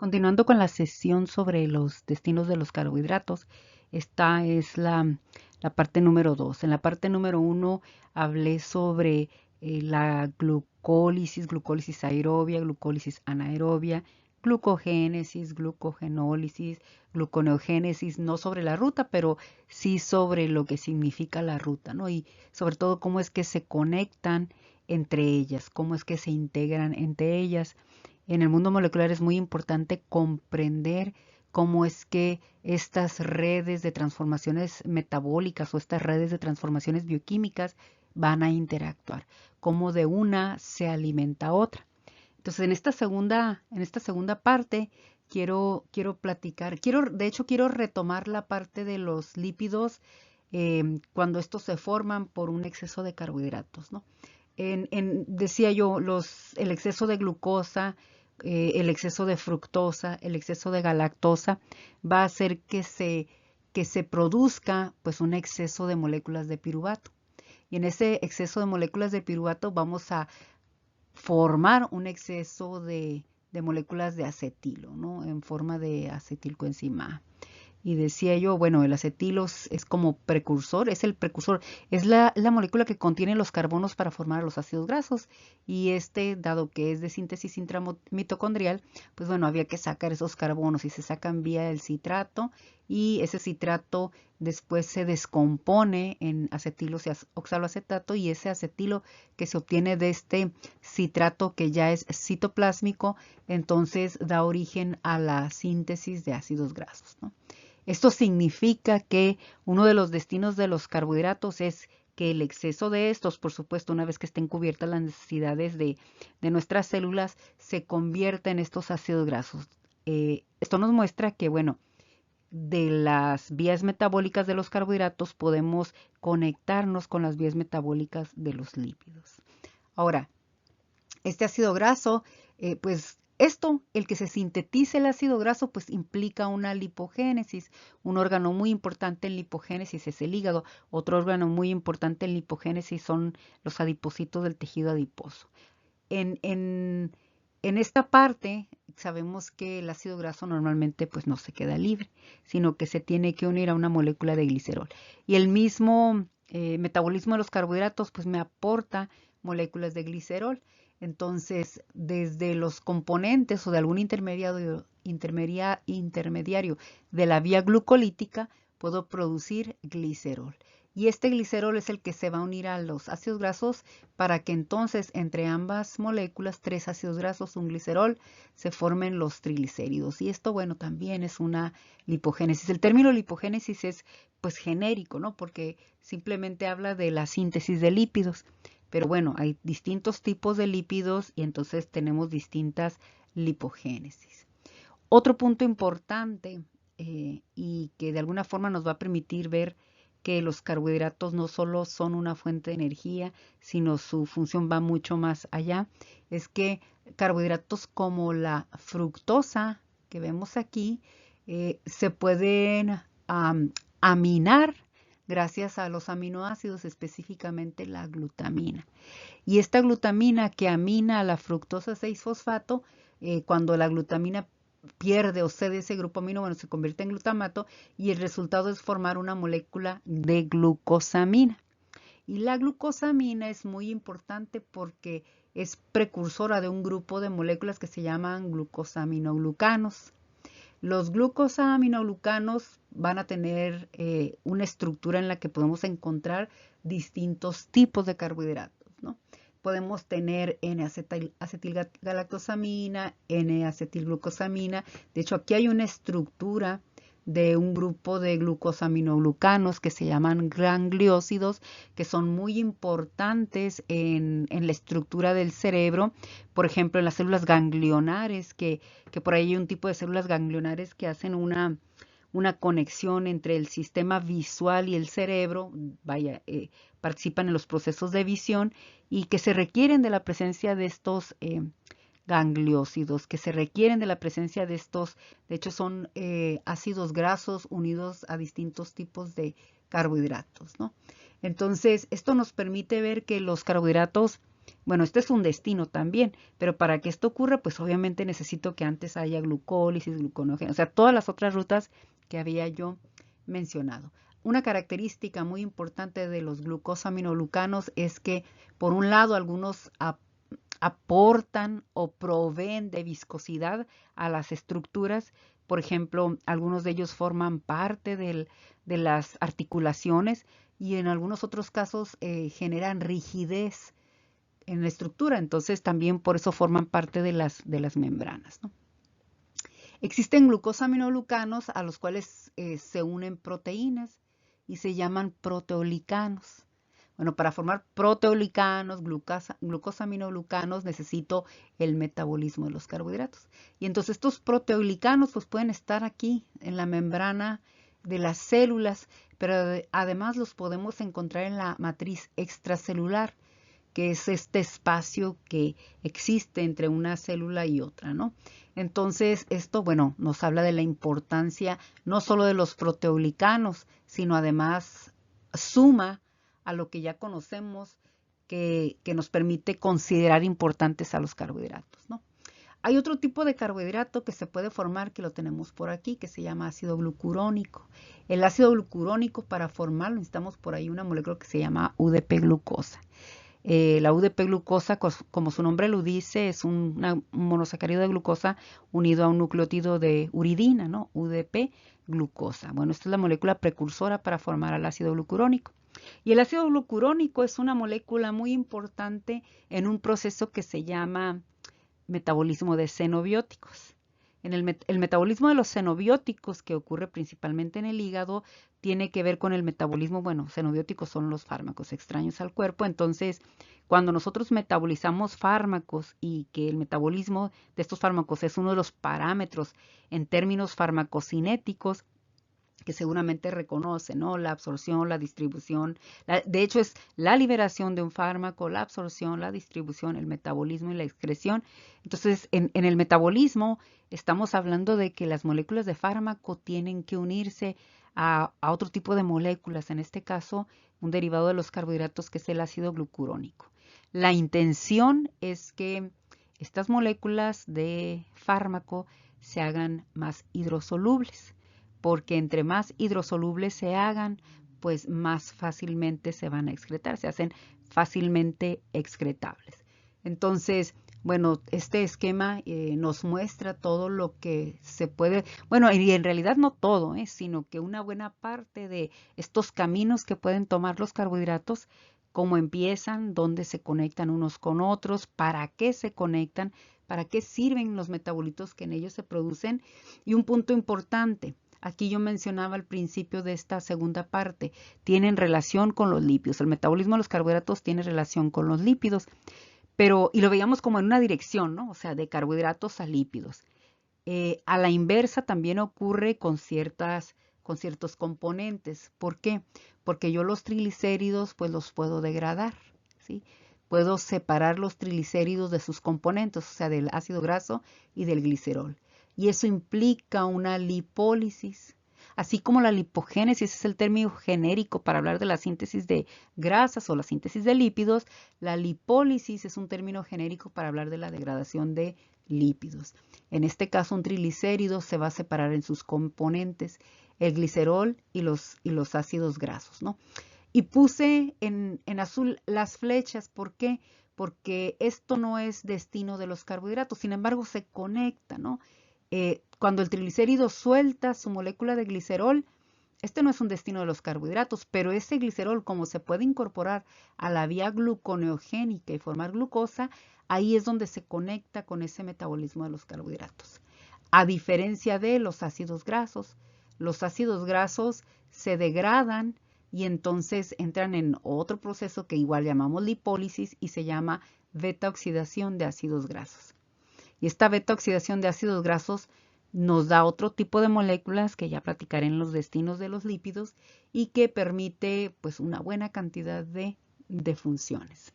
Continuando con la sesión sobre los destinos de los carbohidratos, esta es la parte número 2. En la parte número 1 hablé sobre la glucólisis aerobia, glucólisis anaerobia, glucogénesis, glucogenólisis, gluconeogénesis, no sobre la ruta, pero sí sobre lo que significa la ruta, ¿no? Y sobre todo cómo es que se conectan entre ellas, cómo es que se integran entre ellas. En el mundo molecular es muy importante comprender cómo es que estas redes de transformaciones metabólicas o estas redes de transformaciones bioquímicas van a interactuar, cómo de una se alimenta a otra. Entonces, en esta segunda parte quiero platicar, de hecho quiero retomar la parte de los lípidos cuando estos se forman por un exceso de carbohidratos, ¿no? Decía yo, el exceso de glucosa, el exceso de fructosa, el exceso de galactosa va a hacer que se produzca pues un exceso de moléculas de piruvato. Y en ese exceso de moléculas de piruvato vamos a formar un exceso de moléculas de acetilo, ¿no? En forma de acetilcoenzima A. Y decía yo, bueno, el acetilo es como precursor, es el precursor, es la molécula que contiene los carbonos para formar los ácidos grasos. Y dado que es de síntesis intramitocondrial, pues bueno, había que sacar esos carbonos y se sacan vía el citrato y ese citrato después se descompone en acetilo oxaloacetato y ese acetilo que se obtiene de este citrato que ya es citoplásmico, entonces da origen a la síntesis de ácidos grasos, ¿no? Esto significa que uno de los destinos de los carbohidratos es que el exceso de estos, por supuesto, una vez que estén cubiertas las necesidades de nuestras células, se convierta en estos ácidos grasos. Esto nos muestra que, bueno, de las vías metabólicas de los carbohidratos podemos conectarnos con las vías metabólicas de los lípidos. Ahora, este ácido graso, pues el que se sintetice el ácido graso, pues implica una lipogénesis. Un órgano muy importante en lipogénesis es el hígado. Otro órgano muy importante en lipogénesis son los adipocitos del tejido adiposo. En, en, en esta parte sabemos que el ácido graso normalmente pues no se queda libre, sino que se tiene que unir a una molécula de glicerol. Y el mismo metabolismo de los carbohidratos pues me aporta moléculas de glicerol. Entonces, desde los componentes o de algún intermediario de la vía glucolítica, puedo producir glicerol. Y este glicerol es el que se va a unir a los ácidos grasos para que entonces entre ambas moléculas, 3 ácidos grasos, un glicerol, se formen los triglicéridos. Y esto, bueno, también es una lipogénesis. El término lipogénesis es pues genérico, ¿no? Porque simplemente habla de la síntesis de lípidos. Pero bueno, hay distintos tipos de lípidos y entonces tenemos distintas lipogénesis. Otro punto importante y que de alguna forma nos va a permitir ver que los carbohidratos no solo son una fuente de energía, sino su función va mucho más allá, es que carbohidratos como la fructosa que vemos aquí se pueden aminar gracias a los aminoácidos, específicamente la glutamina. Y esta glutamina que amina a la fructosa 6-fosfato, cuando la glutamina pierde o cede ese grupo amino, bueno, se convierte en glutamato y el resultado es formar una molécula de glucosamina. Y la glucosamina es muy importante porque es precursora de un grupo de moléculas que se llaman glucosaminoglucanos. Los glucosaminoglucanos van a tener una estructura en la que podemos encontrar distintos tipos de carbohidratos, ¿no? Podemos tener N-acetilgalactosamina, N-acetilglucosamina. De hecho, aquí hay una estructura de un grupo de glucosaminoglucanos que se llaman gangliósidos, que son muy importantes en la estructura del cerebro. Por ejemplo, en las células ganglionares, que por ahí hay un tipo de células ganglionares que hacen una conexión entre el sistema visual y el cerebro, participan en los procesos de visión y que se requieren de la presencia de estos gangliósidos, que se requieren de la presencia de estos, de hecho son ácidos grasos unidos a distintos tipos de carbohidratos, ¿no? Entonces, esto nos permite ver que los carbohidratos Bueno, este es un destino también, pero para que esto ocurra, pues obviamente necesito que antes haya glucólisis, gluconógeno, o sea, todas las otras rutas que había yo mencionado. Una característica muy importante de los glucosaminoglucanos es que, por un lado, algunos aportan o proveen de viscosidad a las estructuras. Por ejemplo, algunos de ellos forman parte de las articulaciones y en algunos otros casos generan rigidez en la estructura. Entonces también por eso forman parte de las membranas, ¿no? Existen glucosaminoglucanos a los cuales se unen proteínas y se llaman proteoglicanos. Bueno, para formar proteoglicanos, glucosaminoglucanos, necesito el metabolismo de los carbohidratos. Y entonces estos proteoglicanos pues pueden estar aquí en la membrana de las células, pero además los podemos encontrar en la matriz extracelular, que es este espacio que existe entre una célula y otra, ¿no? Entonces, esto, bueno, nos habla de la importancia no solo de los proteoglicanos, sino además suma a lo que ya conocemos que nos permite considerar importantes a los carbohidratos, ¿no? Hay otro tipo de carbohidrato que se puede formar, que lo tenemos por aquí, que se llama ácido glucurónico. El ácido glucurónico, para formarlo, necesitamos por ahí una molécula que se llama UDP-glucosa. La UDP-glucosa, como su nombre lo dice, es un monosacárido de glucosa unido a un nucleótido de uridina, ¿no? UDP-glucosa. Bueno, esta es la molécula precursora para formar el ácido glucurónico. Y el ácido glucurónico es una molécula muy importante en un proceso que se llama metabolismo de xenobióticos. El metabolismo de los xenobióticos, que ocurre principalmente en el hígado, tiene que ver con el metabolismo, bueno, xenobióticos son los fármacos extraños al cuerpo, entonces cuando nosotros metabolizamos fármacos y que el metabolismo de estos fármacos es uno de los parámetros en términos farmacocinéticos, que seguramente reconoce, ¿no? La absorción, la distribución. De hecho, es la liberación de un fármaco, la absorción, la distribución, el metabolismo y la excreción. Entonces, en el metabolismo estamos hablando de que las moléculas de fármaco tienen que unirse a otro tipo de moléculas, en este caso, un derivado de los carbohidratos que es el ácido glucurónico. La intención es que estas moléculas de fármaco se hagan más hidrosolubles, porque entre más hidrosolubles se hagan, pues más fácilmente se van a excretar, se hacen fácilmente excretables. Entonces, bueno, este esquema nos muestra todo lo que se puede, bueno, y en realidad no todo, sino que una buena parte de estos caminos que pueden tomar los carbohidratos, cómo empiezan, dónde se conectan unos con otros, para qué se conectan, para qué sirven los metabolitos que en ellos se producen. Y un punto importante, aquí yo mencionaba al principio de esta segunda parte, tienen relación con los lípidos. El metabolismo de los carbohidratos tiene relación con los lípidos, pero, y lo veíamos como en una dirección, ¿no? O sea, de carbohidratos a lípidos. A la inversa también ocurre con ciertos componentes. ¿Por qué? Porque yo los triglicéridos pues los puedo degradar, ¿sí? Puedo separar los triglicéridos de sus componentes, o sea, del ácido graso y del glicerol. Y eso implica una lipólisis. Así como la lipogénesis es el término genérico para hablar de la síntesis de grasas o la síntesis de lípidos, la lipólisis es un término genérico para hablar de la degradación de lípidos. En este caso, un triglicérido se va a separar en sus componentes, el glicerol y los ácidos grasos, ¿no? Y puse en azul las flechas. ¿Por qué? Porque esto no es destino de los carbohidratos, sin embargo se conecta, ¿no? Cuando el triglicérido suelta su molécula de glicerol, este no es un destino de los carbohidratos, pero ese glicerol, como se puede incorporar a la vía gluconeogénica y formar glucosa, ahí es donde se conecta con ese metabolismo de los carbohidratos. A diferencia de los ácidos grasos se degradan y entonces entran en otro proceso que igual llamamos lipólisis y se llama beta-oxidación de ácidos grasos. Y esta beta-oxidación de ácidos grasos nos da otro tipo de moléculas que ya platicaré en los destinos de los lípidos y que permite pues una buena cantidad de funciones.